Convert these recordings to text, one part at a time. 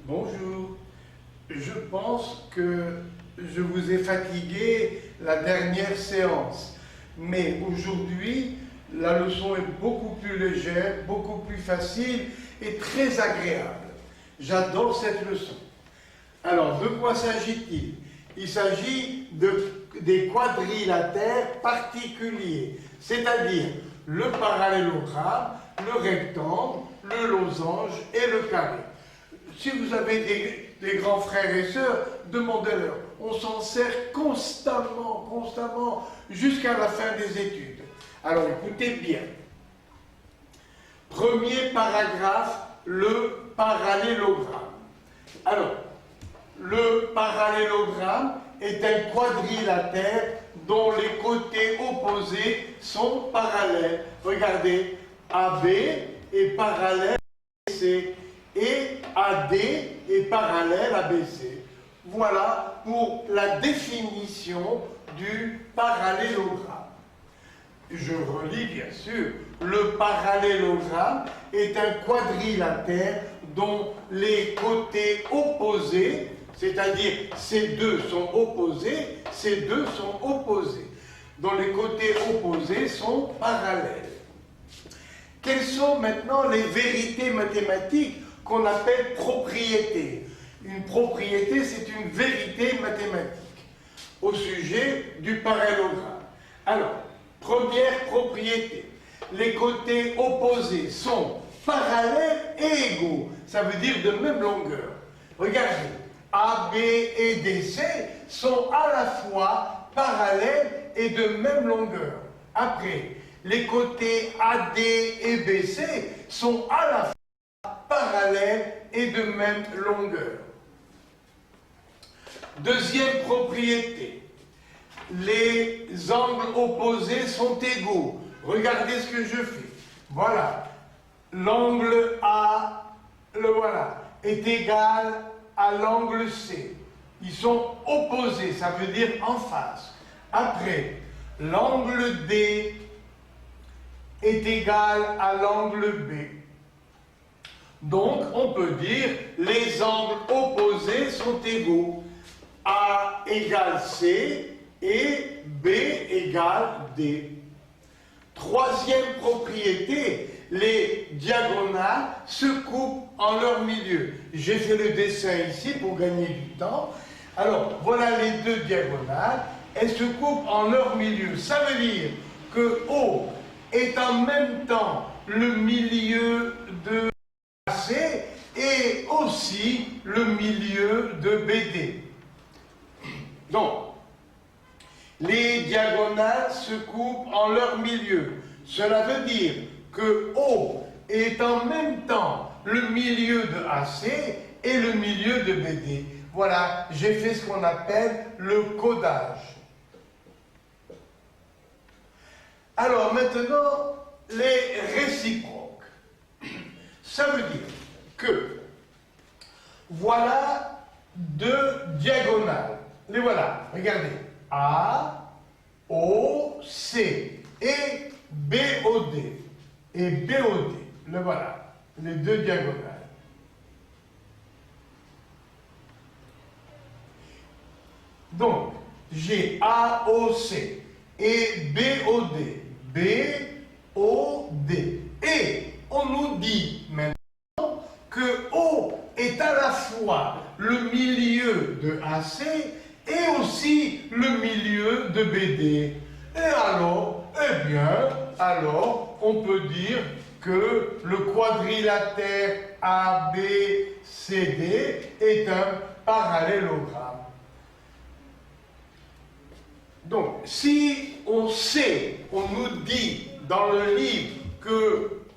Bonjour. Je pense que je vous ai fatigué la dernière séance, mais aujourd'hui, la leçon est beaucoup plus légère, beaucoup plus facile et très agréable. J'adore cette leçon. Alors, de quoi s'agit-il? Il s'agit des quadrilatères particuliers, c'est-à-dire le parallélogramme, le rectangle, le losange et le carré. Si vous avez des grands frères et sœurs, demandez-leur. On s'en sert constamment, jusqu'à la fin des études. Alors écoutez bien. Premier paragraphe, le parallélogramme. Alors, le parallélogramme est un quadrilatère dont les côtés opposés sont parallèles. Regardez, AB est parallèle à BC et AD est parallèle à BC. Voilà pour la définition du parallélogramme. Je relis bien sûr. Le parallélogramme est un quadrilatère dont les côtés opposés, c'est-à-dire ces deux sont opposés, dont les côtés opposés sont parallèles. Quelles sont maintenant les vérités mathématiques qu'on appelle propriétés? Une propriété, c'est une vérité mathématique au sujet du parallélogramme. Alors, première propriété, les côtés opposés sont parallèles et égaux. Ça veut dire de même longueur. Regardez, AB et DC sont à la fois parallèles et de même longueur. Après, les côtés AD et BC sont à la fois parallèles et de même longueur. Deuxième propriété, les angles opposés sont égaux. Regardez ce que je fais. Voilà, l'angle A, le voilà, est égal à l'angle C. Ils sont opposés, ça veut dire en face. Après, l'angle D est égal à l'angle B. Donc, on peut dire les angles opposés sont égaux. A égale C et B égale D. Troisième propriété, les diagonales se coupent en leur milieu. J'ai fait le dessin ici pour gagner du temps. Alors, voilà les deux diagonales. Elles se coupent en leur milieu. Ça veut dire que O est en même temps le milieu de AC et aussi le milieu de BD. Donc, les diagonales se coupent en leur milieu. Cela veut dire que O est en même temps le milieu de AC et le milieu de BD. Voilà, j'ai fait ce qu'on appelle le codage. Alors maintenant, les réciproques. Ça veut dire que voilà deux diagonales. Les voilà, regardez. A, O, C et B, O, D. Et B, O, D. Le voilà, les deux diagonales. Donc, j'ai A, O, C et B, O, D. B, O, D. Et on nous dit maintenant que O est à la fois le milieu de AC et aussi le milieu de BD. Et alors, eh bien, alors, on peut dire que le quadrilatère ABCD est un parallélogramme. Donc, si on sait, on nous dit dans le livre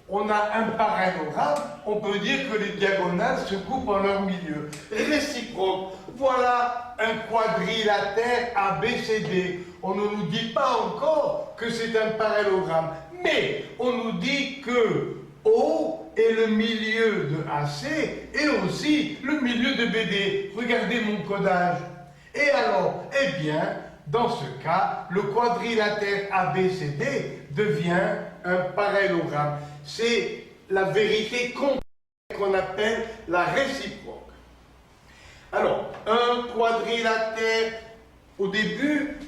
qu'on a un parallélogramme, on peut dire que les diagonales se coupent en leur milieu. Réciproque, voilà un quadrilatère ABCD. On ne nous dit pas encore que c'est un parallélogramme, mais on nous dit que O est le milieu de AC et aussi le milieu de BD. Regardez mon codage. Et alors, eh bien, dans ce cas, le quadrilatère ABCD devient un parallélogramme. C'est la vérité complète qu'on appelle la réciproque. Alors, un quadrilatère, au début,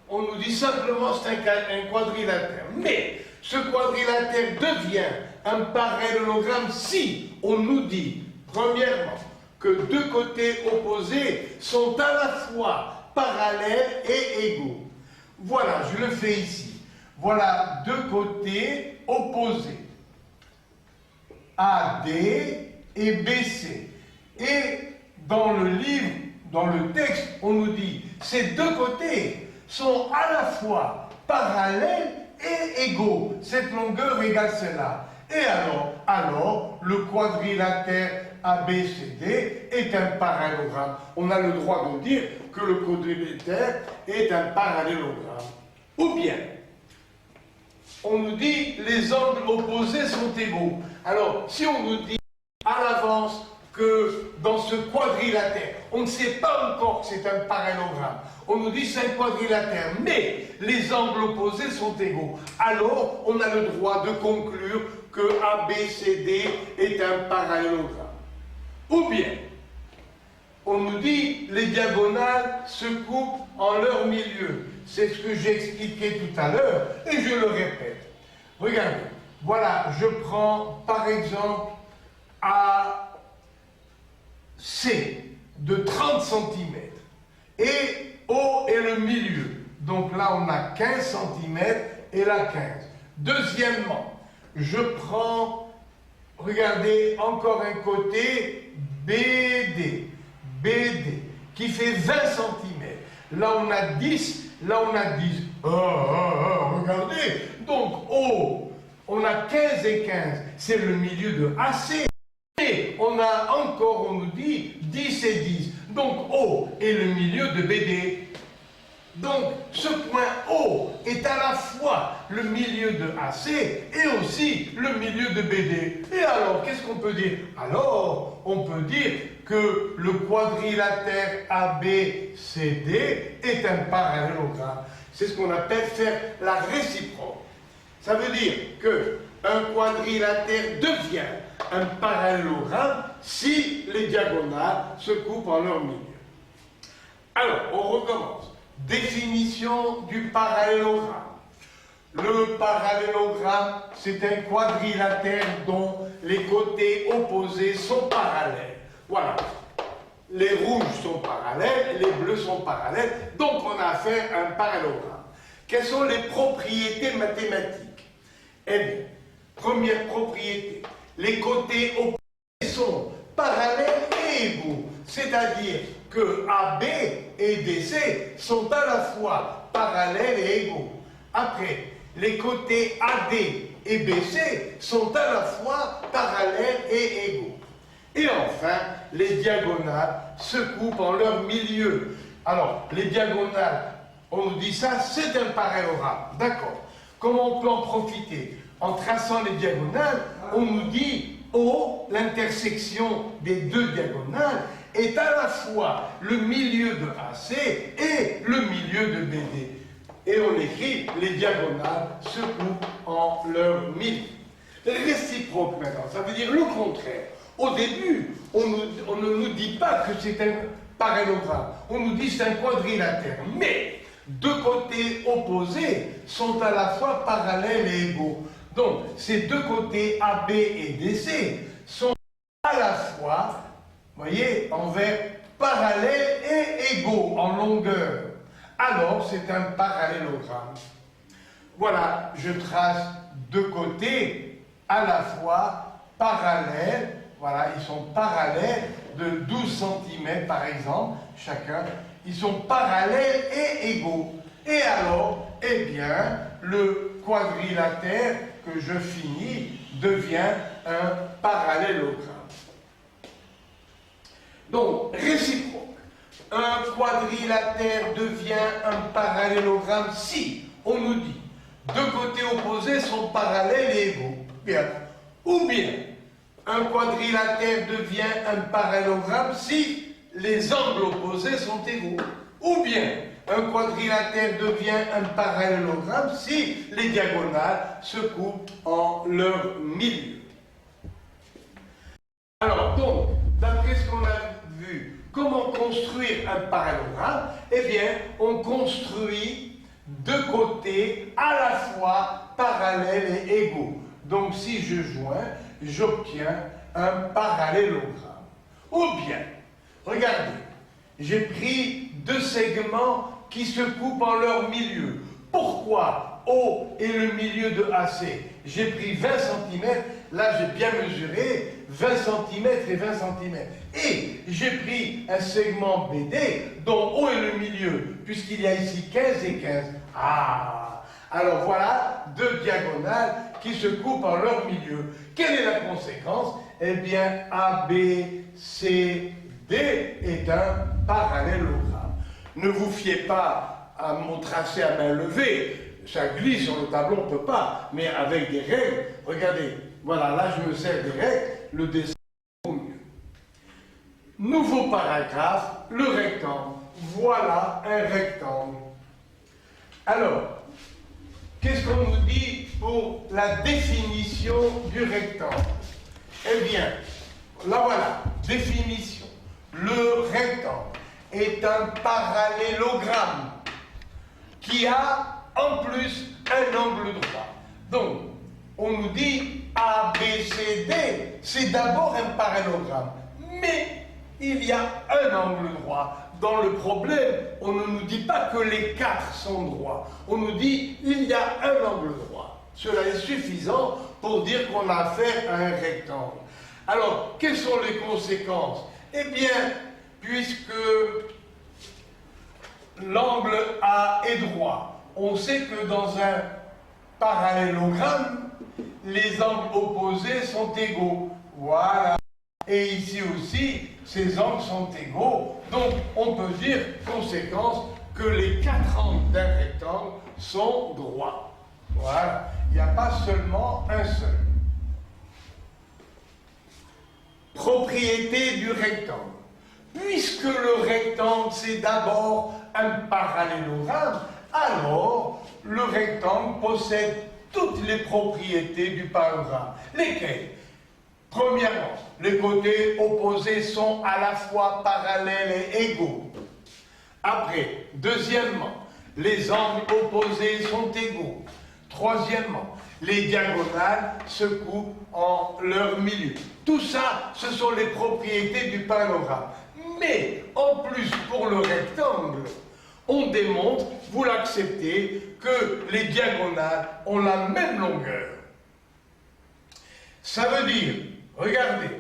on nous dit simplement c'est un quadrilatère. Mais ce quadrilatère devient un parallélogramme si on nous dit, premièrement, que deux côtés opposés sont à la fois parallèles et égaux. Voilà, je le fais ici. Voilà deux côtés opposés. AD et BC. Et dans le livre, dans le texte, on nous dit ces deux côtés sont à la fois parallèles et égaux. Cette longueur égale celle-là. Et alors, le quadrilatère ABCD est un parallélogramme. On a le droit de dire que le quadrilatère est un parallélogramme. Ou bien, on nous dit les angles opposés sont égaux. Alors, si on nous dit à l'avance que dans ce quadrilatère, on ne sait pas encore que c'est un parallélogramme, on nous dit c'est un quadrilatère, mais les angles opposés sont égaux, alors on a le droit de conclure que ABCD est un parallélogramme. Ou bien, on nous dit les diagonales se coupent en leur milieu. C'est ce que j'ai expliqué tout à l'heure et je le répète. Regardez, voilà, je prends par exemple AC de 30 cm et O est le milieu. Donc là, on a 15 cm et là 15. Deuxièmement, je prends, regardez, encore un côté BD, qui fait 20 cm. Là, on a 10, là, on a 10. Regardez, donc O, on a 15 et 15, c'est le milieu de AC. Et on a encore, on nous dit 10 et 10. Donc O est le milieu de BD. Donc ce point O est à la fois le milieu de AC et aussi le milieu de BD. Et alors, qu'est-ce qu'on peut dire? Alors, on peut dire que le quadrilatère ABCD est un parallélogramme. C'est ce qu'on appelle faire la réciproque. Ça veut dire qu'un quadrilatère devient un parallélogramme si les diagonales se coupent en leur milieu. Alors, on recommence. Définition du parallélogramme. Le parallélogramme, c'est un quadrilatère dont les côtés opposés sont parallèles. Voilà. Les rouges sont parallèles, les bleus sont parallèles, donc on a affaire à un parallélogramme. Quelles sont les propriétés mathématiques? Eh bien, première propriété, les côtés opposés sont parallèles et égaux, c'est-à-dire que AB et DC sont à la fois parallèles et égaux. Après, les côtés AD et BC sont à la fois parallèles et égaux. Et enfin, les diagonales se coupent en leur milieu. Alors, les diagonales, on nous dit ça, c'est un parallélogramme. D'accord. Comment on peut en profiter? En traçant les diagonales, on nous dit O, l'intersection des deux diagonales, est à la fois le milieu de AC et le milieu de BD. Et on écrit les diagonales se coupent en leur milieu. Réciproque maintenant, ça veut dire le contraire. Au début, on ne nous dit pas que c'est un parallélogramme, on nous dit c'est un quadrilatère, mais deux côtés opposés sont à la fois parallèles et égaux. Donc, ces deux côtés AB et DC sont à la fois, vous voyez, envers parallèles et égaux en longueur. Alors, c'est un parallélogramme. Voilà, je trace deux côtés à la fois parallèles. Voilà, ils sont parallèles de 12 cm par exemple, chacun. Ils sont parallèles et égaux. Et alors, eh bien, le quadrilatère que je finis devient un parallélogramme. Donc, réciproque. Un quadrilatère devient un parallélogramme si on nous dit deux côtés opposés sont parallèles et égaux. Bien. Ou bien, un quadrilatère devient un parallélogramme si les angles opposés sont égaux. Ou bien, un quadrilatère devient un parallélogramme si les diagonales se coupent en leur milieu. Alors, donc, d'après ce qu'on a vu Comment construire un parallélogramme? Eh bien, on construit deux côtés à la fois parallèles et égaux. Donc, si je joins, j'obtiens un parallélogramme. Ou bien, regardez, j'ai pris deux segments qui se coupent en leur milieu. Pourquoi O et le milieu de AC? J'ai pris 20 cm, là j'ai bien mesuré, 20 cm et 20 cm. Et j'ai pris un segment BD dont O est le milieu, puisqu'il y a ici 15 et 15. Ah! Alors voilà deux diagonales qui se coupent en leur milieu. Quelle est la conséquence? Eh bien, ABCD est un parallélogramme. Ne vous fiez pas à mon tracé à main levée. Ça glisse sur le tableau, on ne peut pas, mais avec des règles, regardez, voilà, là je me sers des règles, le dessin est au mieux. Nouveau paragraphe, le rectangle. Voilà un rectangle. Alors, qu'est-ce qu'on nous dit pour la définition du rectangle? Eh bien, là voilà, définition. Le rectangle est un parallélogramme qui a en plus un angle droit. Donc, on nous dit ABCD, c'est d'abord un parallélogramme, mais il y a un angle droit. Dans le problème, on ne nous dit pas que les quatre sont droits, on nous dit il y a un angle droit. Cela est suffisant pour dire qu'on a affaire à un rectangle. Alors, quelles sont les conséquences? Eh bien, puisque l'angle A est droit, on sait que dans un parallélogramme, les angles opposés sont égaux. Voilà. Et ici aussi, ces angles sont égaux. Donc, on peut dire, conséquence, que les quatre angles d'un rectangle sont droits. Voilà. Il n'y a pas seulement un seul. Propriété du rectangle. Puisque le rectangle, c'est d'abord un parallélogramme, alors le rectangle possède toutes les propriétés du parallélogramme. Lesquelles? Premièrement, les côtés opposés sont à la fois parallèles et égaux. Après, deuxièmement, les angles opposés sont égaux. Troisièmement, les diagonales se coupent en leur milieu. Tout ça, ce sont les propriétés du parallélogramme. Mais, en plus, pour le rectangle, on démontre, vous l'acceptez, que les diagonales ont la même longueur. Ça veut dire, regardez,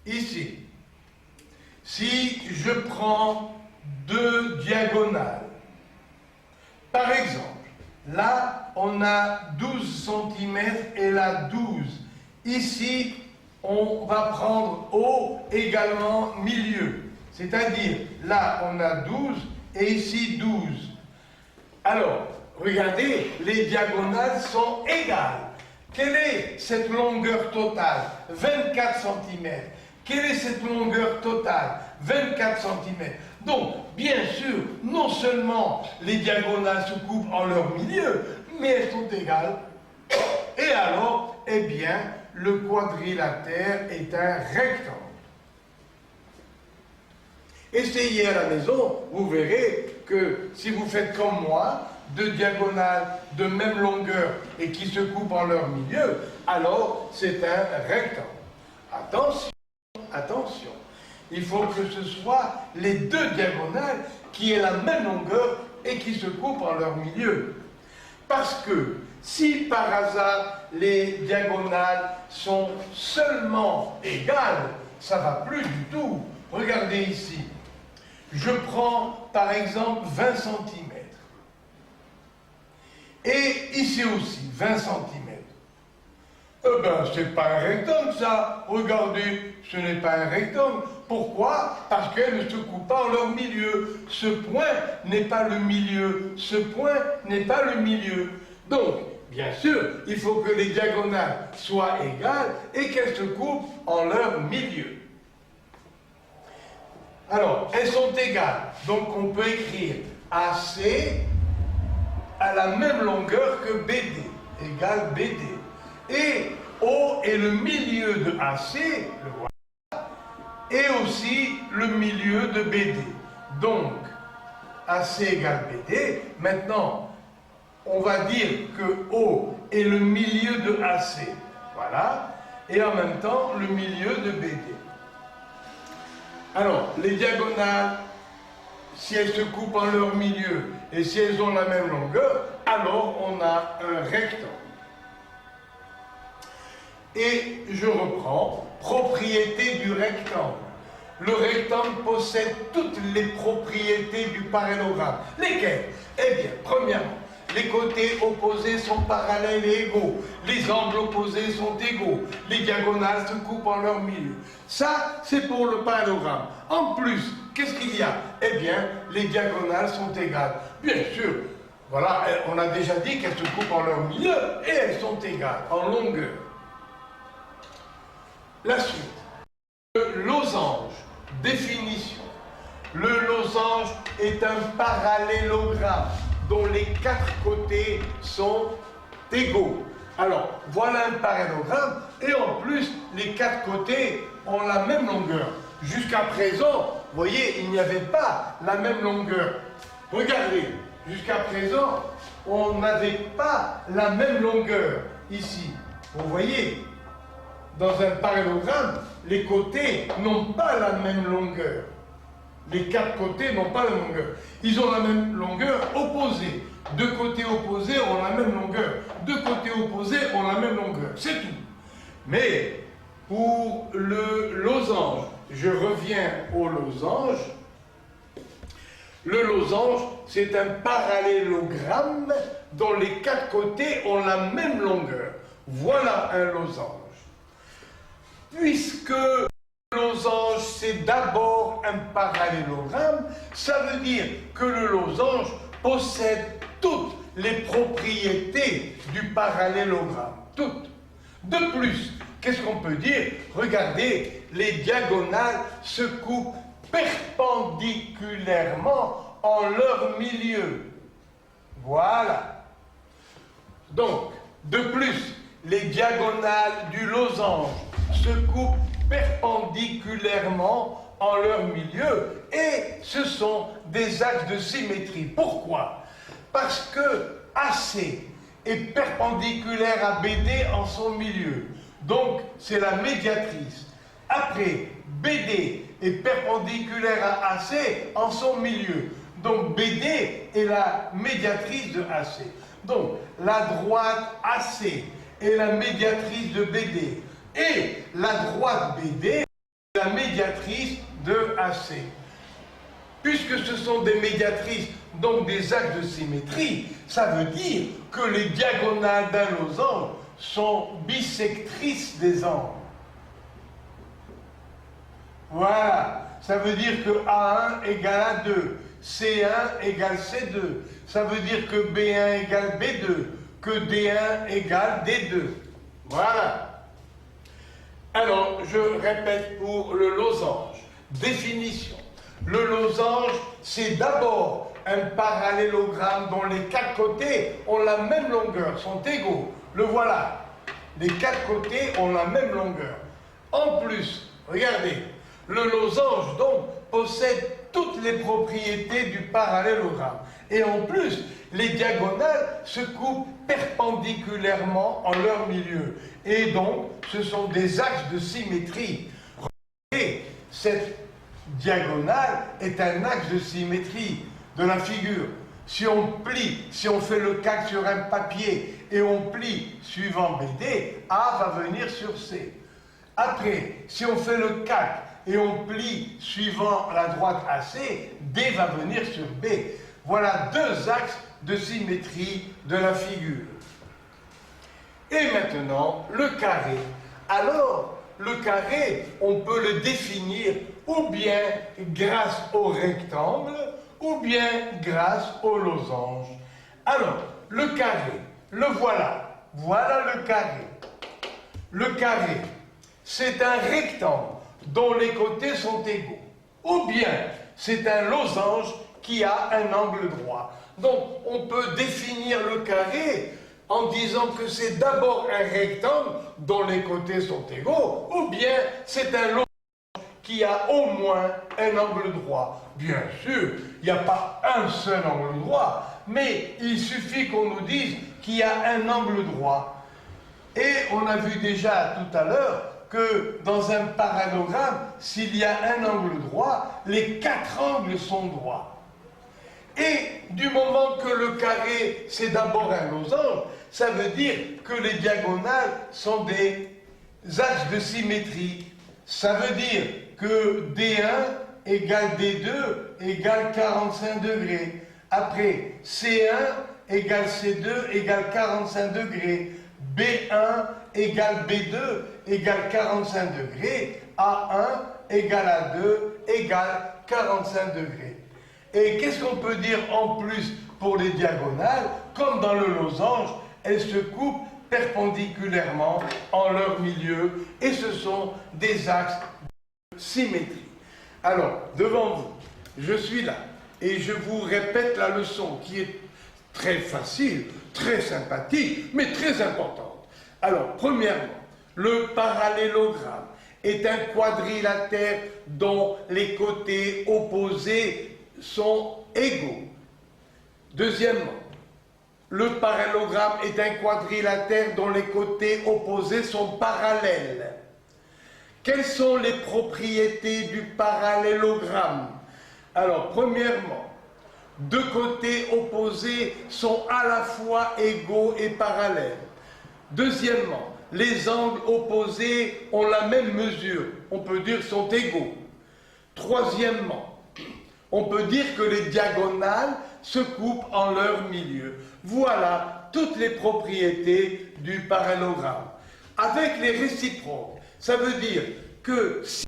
ici, si je prends deux diagonales, par exemple, là, on a 12 cm et là 12. Ici, on va prendre O également milieu. C'est-à-dire, là, on a 12 et ici 12. Alors, regardez, les diagonales sont égales. Quelle est cette longueur totale? 24 cm. Quelle est cette longueur totale? 24 cm. Donc, bien sûr, non seulement les diagonales se coupent en leur milieu, mais elles sont égales. Et alors, eh bien, le quadrilatère est un rectangle. Essayez à la maison, vous verrez que si vous faites comme moi, deux diagonales de même longueur et qui se coupent en leur milieu, alors c'est un rectangle. Attention, attention, il faut que ce soit les deux diagonales qui aient la même longueur et qui se coupent en leur milieu. Parce que si par hasard les diagonales sont seulement égales, ça ne va plus du tout. Regardez ici. Je prends par exemple 20 cm. Et ici aussi, 20 cm. Eh bien, c'est pas un rectangle ça. Regardez, ce n'est pas un rectangle. Pourquoi? Parce qu'elles ne se coupent pas en leur milieu. Ce point n'est pas le milieu. Ce point n'est pas le milieu. Donc, bien sûr, il faut que les diagonales soient égales et qu'elles se coupent en leur milieu. Alors, elles sont égales. Donc, on peut écrire AC à la même longueur que BD, égale BD. Et O est le milieu de AC, le voilà, et aussi le milieu de BD. Donc, AC égale BD. Maintenant, on va dire que O est le milieu de AC. Voilà. Et en même temps, le milieu de BD. Alors, les diagonales, si elles se coupent en leur milieu et si elles ont la même longueur, alors on a un rectangle. Et je reprends, propriété du rectangle. Le rectangle possède toutes les propriétés du parallélogramme. Lesquelles? Eh bien, premièrement, les côtés opposés sont parallèles et égaux. Les angles opposés sont égaux. Les diagonales se coupent en leur milieu. Ça, c'est pour le parallélogramme. En plus, qu'est-ce qu'il y a? Eh bien, les diagonales sont égales. Bien sûr, voilà, on a déjà dit qu'elles se coupent en leur milieu et elles sont égales en longueur. La suite. Le losange. Définition. Le losange est un parallélogramme dont les quatre côtés sont égaux. Alors, voilà un parallélogramme, et en plus, les quatre côtés ont la même longueur. Jusqu'à présent, vous voyez, il n'y avait pas la même longueur. Regardez, jusqu'à présent, on n'avait pas la même longueur ici. Vous voyez, dans un parallélogramme, les côtés n'ont pas la même longueur. Les quatre côtés n'ont pas la même longueur. Ils ont la même longueur opposée. Deux côtés opposés ont la même longueur. Deux côtés opposés ont la même longueur. C'est tout. Mais pour le losange, je reviens au losange. Le losange, c'est un parallélogramme dont les quatre côtés ont la même longueur. Voilà un losange. Puisque le losange, c'est d'abord un parallélogramme, ça veut dire que le losange possède toutes les propriétés du parallélogramme. Toutes. De plus, qu'est-ce qu'on peut dire? Regardez, les diagonales se coupent perpendiculairement en leur milieu. Voilà. Donc, de plus, les diagonales du losange se coupent perpendiculairement en leur milieu et ce sont des axes de symétrie. Pourquoi? Parce que AC est perpendiculaire à BD en son milieu. Donc, c'est la médiatrice. Après, BD est perpendiculaire à AC en son milieu. Donc, BD est la médiatrice de AC. Donc, la droite AC est la médiatrice de BD. Et la droite BD est la médiatrice de AC. Puisque ce sont des médiatrices, donc des axes de symétrie, ça veut dire que les diagonales d'un losange sont bisectrices des angles. Voilà, ça veut dire que A1 égale A2, C1 égale C2, ça veut dire que B1 égale B2, que D1 égale D2. Voilà. Alors, je répète pour le losange. Définition. Le losange, c'est d'abord un parallélogramme dont les quatre côtés ont la même longueur, sont égaux. Le voilà. Les quatre côtés ont la même longueur. En plus, regardez, le losange, donc, possède toutes les propriétés du parallélogramme. Et en plus, les diagonales se coupent perpendiculairement en leur milieu. Et donc, ce sont des axes de symétrie. Regardez, cette diagonale est un axe de symétrie de la figure. Si on plie, si on fait le calque sur un papier et on plie suivant BD, A va venir sur C. Après, si on fait le calque et on plie suivant la droite AC, D va venir sur B. Voilà deux axes de symétrie de la figure. Et maintenant, le carré. Alors, le carré, on peut le définir ou bien grâce au rectangle, ou bien grâce au losange. Alors, le carré, le voilà. Voilà le carré. Le carré, c'est un rectangle dont les côtés sont égaux. Ou bien, c'est un losange qui a un angle droit. Donc, on peut définir le carré en disant que c'est d'abord un rectangle dont les côtés sont égaux, ou bien c'est un losange qui a au moins un angle droit. Bien sûr, il n'y a pas un seul angle droit, mais il suffit qu'on nous dise qu'il y a un angle droit. Et on a vu déjà tout à l'heure que dans un parallélogramme, s'il y a un angle droit, les 4 angles sont droits. Et du moment que le carré, c'est d'abord un losange, ça veut dire que les diagonales sont des axes de symétrie. Ça veut dire que D1 égale D2 égale 45 degrés. Après, C1 égale C2 égale 45 degrés. B1 égale B2 égale 45 degrés. A1 égale A2 égale 45 degrés. Et qu'est-ce qu'on peut dire en plus pour les diagonales? Comme dans le losange, elles se coupent perpendiculairement en leur milieu et ce sont des axes de symétrie. Alors, devant vous, je suis là et je vous répète la leçon qui est très facile, très sympathique, mais très importante. Alors, premièrement, le parallélogramme est un quadrilatère dont les côtés opposés sont égaux. Deuxièmement, le parallélogramme est un quadrilatère dont les côtés opposés sont parallèles. Quelles sont les propriétés du parallélogramme? Alors, premièrement, deux côtés opposés sont à la fois égaux et parallèles. Deuxièmement, les angles opposés ont la même mesure, on peut dire sont égaux. Troisièmement, on peut dire que les diagonales se coupent en leur milieu. Voilà toutes les propriétés du parallélogramme. Avec les réciproques, ça veut dire que si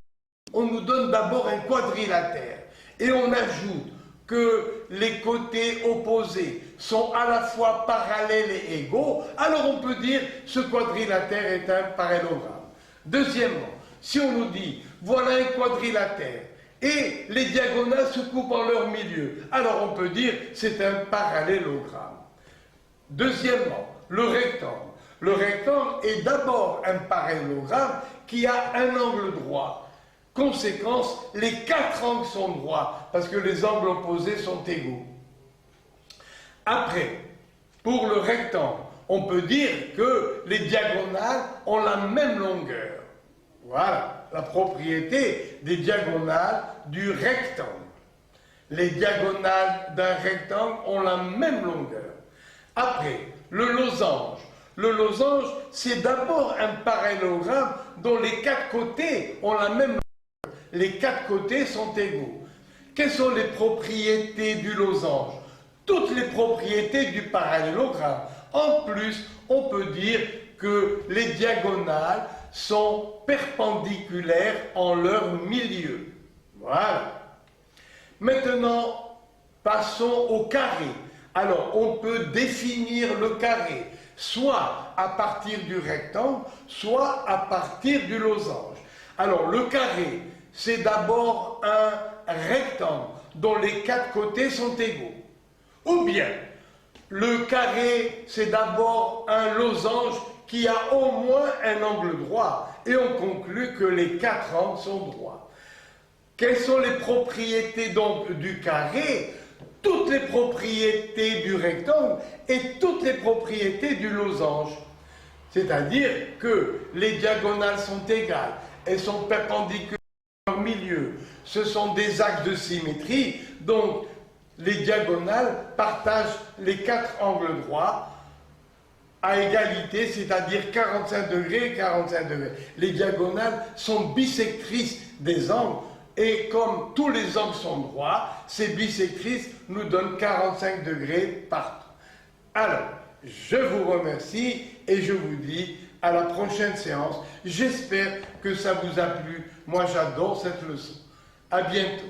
on nous donne d'abord un quadrilatère et on ajoute que les côtés opposés sont à la fois parallèles et égaux, alors on peut dire que ce quadrilatère est un parallélogramme. Deuxièmement, si on nous dit voilà un quadrilatère et les diagonales se coupent en leur milieu, alors on peut dire que c'est un parallélogramme. Deuxièmement, le rectangle. Le rectangle est d'abord un parallélogramme qui a un angle droit. Conséquence, les 4 angles sont droits parce que les angles opposés sont égaux. Après, pour le rectangle, on peut dire que les diagonales ont la même longueur. Voilà la propriété des diagonales du rectangle. Les diagonales d'un rectangle ont la même longueur. Après, le losange. Le losange, c'est d'abord un parallélogramme dont les 4 côtés ont la même longueur. Les 4 côtés sont égaux. Quelles sont les propriétés du losange? Toutes les propriétés du parallélogramme. En plus, on peut dire que les diagonales sont perpendiculaires en leur milieu. Voilà. Maintenant, passons au carré. Alors, on peut définir le carré, soit à partir du rectangle, soit à partir du losange. Alors, le carré, c'est d'abord un rectangle dont les 4 côtés sont égaux. Ou bien, le carré, c'est d'abord un losange qui a au moins un angle droit. Et on conclut que les 4 angles sont droits. Quelles sont les propriétés donc du carré? Toutes les propriétés du rectangle et toutes les propriétés du losange. C'est-à-dire que les diagonales sont égales, elles sont perpendiculaires au milieu. Ce sont des axes de symétrie, donc les diagonales partagent les 4 angles droits à égalité, c'est-à-dire 45 degrés et 45 degrés. Les diagonales sont bisectrices des angles. Et comme tous les angles sont droits, ces bisectrices nous donnent 45 degrés partout. Alors, je vous remercie et je vous dis à la prochaine séance. J'espère que ça vous a plu. Moi, j'adore cette leçon. À bientôt.